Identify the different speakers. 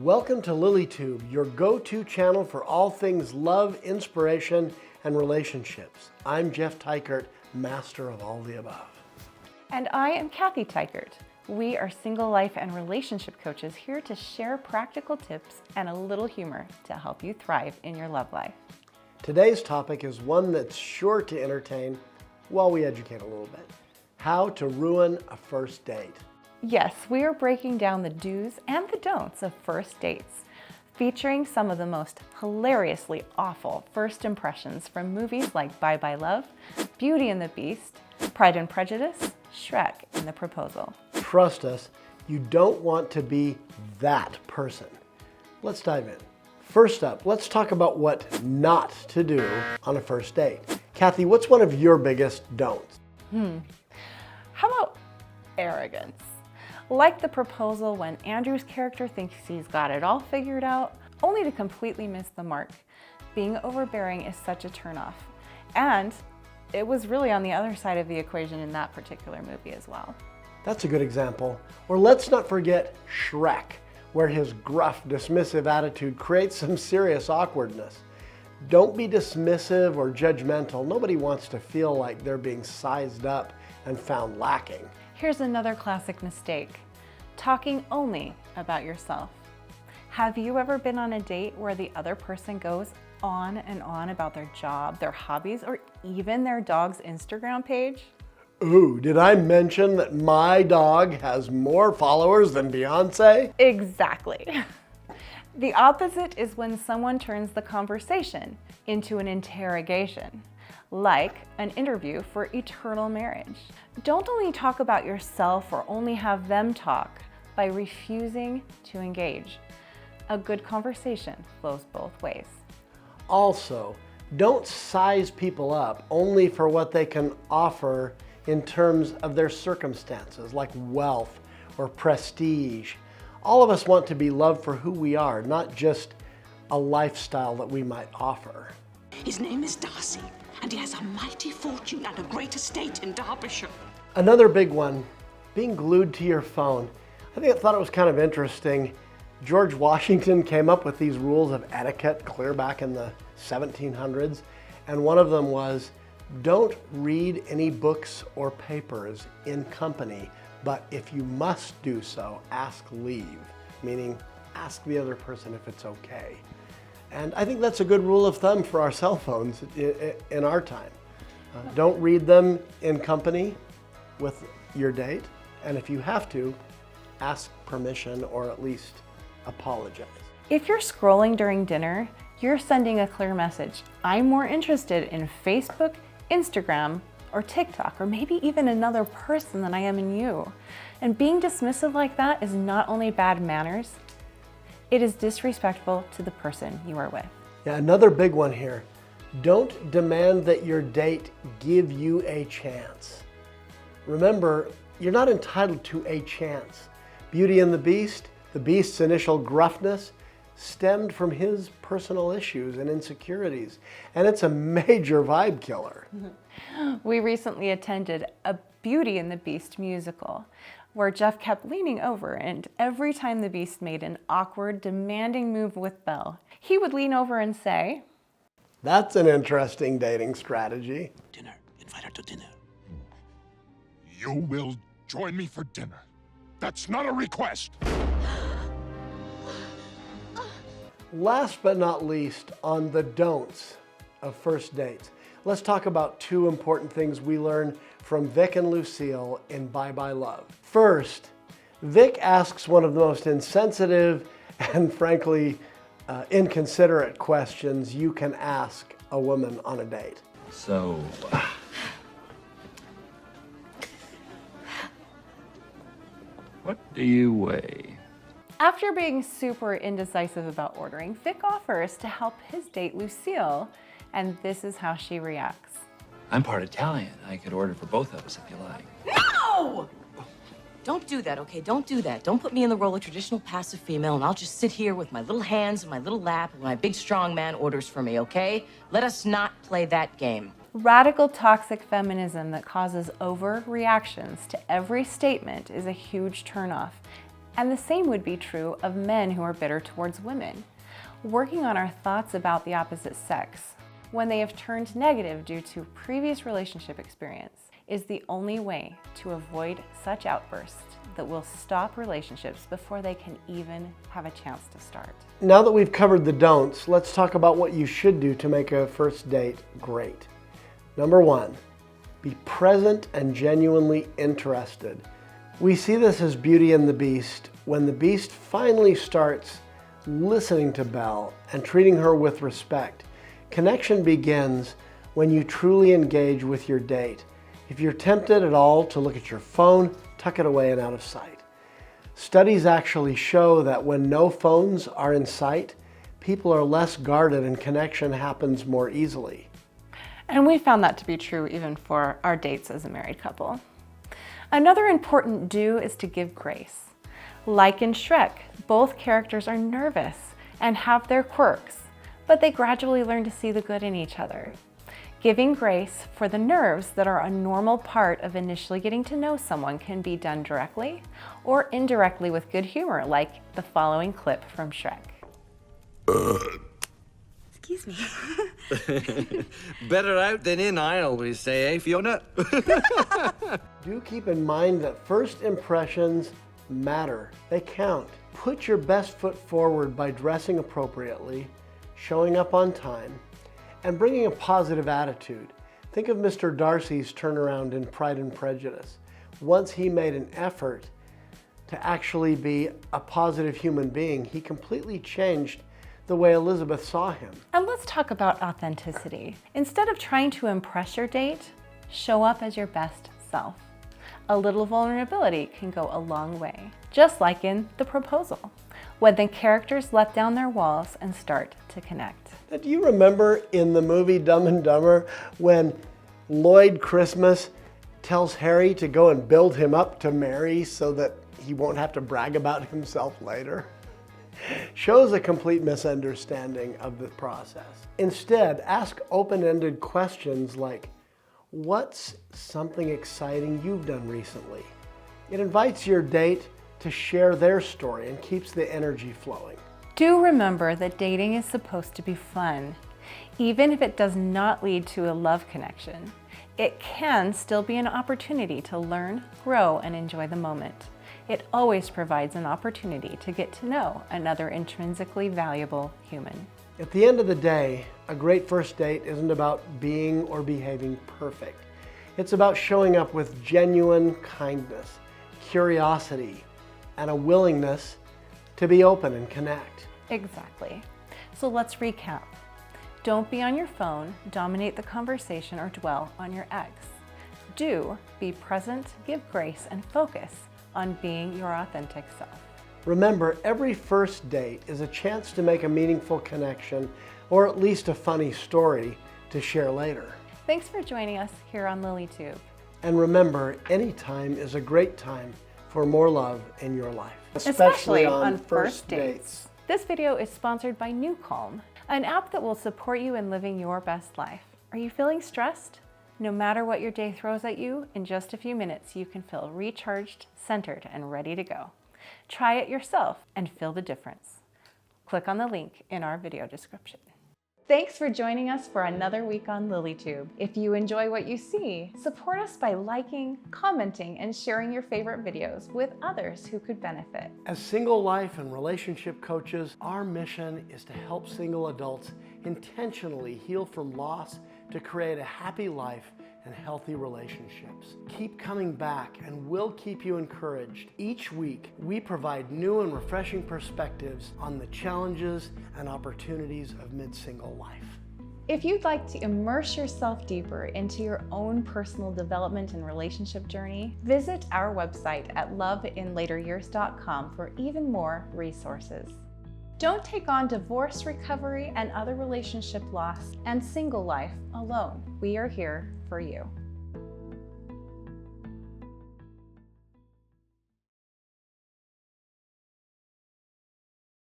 Speaker 1: Welcome to LilyTube, your go-to channel for all things love, inspiration, and relationships. I'm Jeff Teichert, master of all the above.
Speaker 2: And I am Cathy Teichert. We are single life and relationship coaches here to share practical tips and a little humor to help you thrive in your love life.
Speaker 1: Today's topic is one that's sure to entertain while we educate a little bit. How to ruin a first date.
Speaker 2: Yes, we are breaking down the do's and the don'ts of first dates, featuring some of the most hilariously awful first impressions from movies like Bye Bye Love, Beauty and the Beast, Pride and Prejudice, Shrek, and The Proposal.
Speaker 1: Trust us, you don't want to be that person. Let's dive in. First up, let's talk about what not to do on a first date. Cathy, what's one of your biggest don'ts?
Speaker 2: How about arrogance? Like The Proposal, when Andrew's character thinks he's got it all figured out, only to completely miss the mark. Being overbearing is such a turnoff. And it was really on the other side of the equation in that particular movie as well.
Speaker 1: That's a good example. Or let's not forget Shrek, where his gruff, dismissive attitude creates some serious awkwardness. Don't be dismissive or judgmental. Nobody wants to feel like they're being sized up and found lacking.
Speaker 2: Here's another classic mistake: talking only about yourself. Have you ever been on a date where the other person goes on and on about their job, their hobbies, or even their dog's Instagram page?
Speaker 1: Ooh, did I mention that my dog has more followers than Beyonce?
Speaker 2: Exactly. The opposite is when someone turns the conversation into an interrogation, like an interview for eternal marriage. Don't only talk about yourself or only have them talk by refusing to engage. A good conversation flows both ways.
Speaker 1: Also, don't size people up only for what they can offer in terms of their circumstances, like wealth or prestige. All of us want to be loved for who we are, not just a lifestyle that we might offer.
Speaker 3: His name is Darcy, and he has a mighty fortune and a great estate in Derbyshire.
Speaker 1: Another big one, being glued to your phone. I thought it was kind of interesting. George Washington came up with these rules of etiquette clear back in the 1700s, and one of them was, don't read any books or papers in company, but if you must do so, ask leave, meaning ask the other person if it's okay. And I think that's a good rule of thumb for our cell phones in our time. Don't read them in company with your date, and if you have to, ask permission or at least apologize.
Speaker 2: If you're scrolling during dinner, you're sending a clear message. I'm more interested in Facebook, Instagram, or TikTok, or maybe even another person than I am in you. And being dismissive like that is not only bad manners, it is disrespectful to the person you are with.
Speaker 1: Yeah, another big one here. Don't demand that your date give you a chance. Remember, you're not entitled to a chance. Beauty and the Beast's initial gruffness stemmed from his personal issues and insecurities, and it's a major vibe killer.
Speaker 2: We recently attended a Beauty and the Beast musical where Jeff kept leaning over, and every time the Beast made an awkward, demanding move with Belle, he would lean over and say,
Speaker 1: That's an interesting dating strategy.
Speaker 3: Dinner. Invite her to dinner.
Speaker 4: You will join me for dinner. That's not a request.
Speaker 1: Last but not least, on the don'ts of first dates, let's talk about two important things we learned from Vic and Lucille in Bye Bye Love. First, Vic asks one of the most insensitive and frankly inconsiderate questions you can ask a woman on a date.
Speaker 5: So, what do you weigh?
Speaker 2: After being super indecisive about ordering, Vic offers to help his date Lucille, and this is how she reacts.
Speaker 5: I'm part Italian. I could order for both of us if you like.
Speaker 6: No! Don't do that, okay? Don't do that. Don't put me in the role of traditional passive female, and I'll just sit here with my little hands and my little lap and my big strong man orders for me, okay? Let us not play that game.
Speaker 2: Radical toxic feminism that causes overreactions to every statement is a huge turnoff. And the same would be true of men who are bitter towards women. Working on our thoughts about the opposite sex, when they have turned negative due to previous relationship experience, is the only way to avoid such outbursts that will stop relationships before they can even have a chance to start.
Speaker 1: Now that we've covered the don'ts, let's talk about what you should do to make a first date great. Number 1, be present and genuinely interested. We see this as Beauty and the Beast when the Beast finally starts listening to Belle and treating her with respect. Connection begins when you truly engage with your date. If you're tempted at all to look at your phone, tuck it away and out of sight. Studies actually show that when no phones are in sight, people are less guarded and connection happens more easily.
Speaker 2: And we found that to be true even for our dates as a married couple. Another important do is to give grace. Like in Shrek, both characters are nervous and have their quirks, but they gradually learn to see the good in each other. Giving grace for the nerves that are a normal part of initially getting to know someone can be done directly or indirectly with good humor, like the following clip from Shrek.
Speaker 7: Excuse me.
Speaker 8: Better out than in, I always say, eh, Fiona?
Speaker 1: Do keep in mind that first impressions matter. They count. Put your best foot forward by dressing appropriately, showing up on time, and bringing a positive attitude. Think of Mr. Darcy's turnaround in Pride and Prejudice. Once he made an effort to actually be a positive human being, he completely changed the way Elizabeth saw him.
Speaker 2: And let's talk about authenticity. Instead of trying to impress your date, show up as your best self. A little vulnerability can go a long way, just like in The Proposal, when the characters let down their walls and start to connect.
Speaker 1: Now, do you remember in the movie Dumb and Dumber when Lloyd Christmas tells Harry to go and build him up to marry so that he won't have to brag about himself later? Shows a complete misunderstanding of the process. Instead, ask open-ended questions like, what's something exciting you've done recently? It invites your date to share their story and keeps the energy flowing.
Speaker 2: Do remember that dating is supposed to be fun. Even if it does not lead to a love connection, it can still be an opportunity to learn, grow, and enjoy the moment. It always provides an opportunity to get to know another intrinsically valuable human.
Speaker 1: At the end of the day, a great first date isn't about being or behaving perfect. It's about showing up with genuine kindness, curiosity, and a willingness to be open and connect.
Speaker 2: Exactly. So let's recap. Don't be on your phone, dominate the conversation, or dwell on your ex. Do be present, give grace, and focus on being your authentic self.
Speaker 1: Remember, every first date is a chance to make a meaningful connection or at least a funny story to share later.
Speaker 2: Thanks for joining us here on LilyTube.
Speaker 1: And remember, any time is a great time for more love in your life.
Speaker 2: Especially on first dates. This video is sponsored by New Calm, an app that will support you in living your best life. Are you feeling stressed? No matter what your day throws at you, in just a few minutes you can feel recharged, centered, and ready to go. Try it yourself and feel the difference. Click on the link in our video description. Thanks for joining us for another week on LilyTube. If you enjoy what you see, support us by liking, commenting, and sharing your favorite videos with others who could benefit.
Speaker 1: As single life and relationship coaches, our mission is to help single adults intentionally heal from loss to create a happy life and healthy relationships. Keep coming back and we'll keep you encouraged. Each week, we provide new and refreshing perspectives on the challenges and opportunities of mid-single life.
Speaker 2: If you'd like to immerse yourself deeper into your own personal development and relationship journey, visit our website at loveinlateryears.com for even more resources. Don't take on divorce recovery and other relationship loss and single life alone. We are here for you.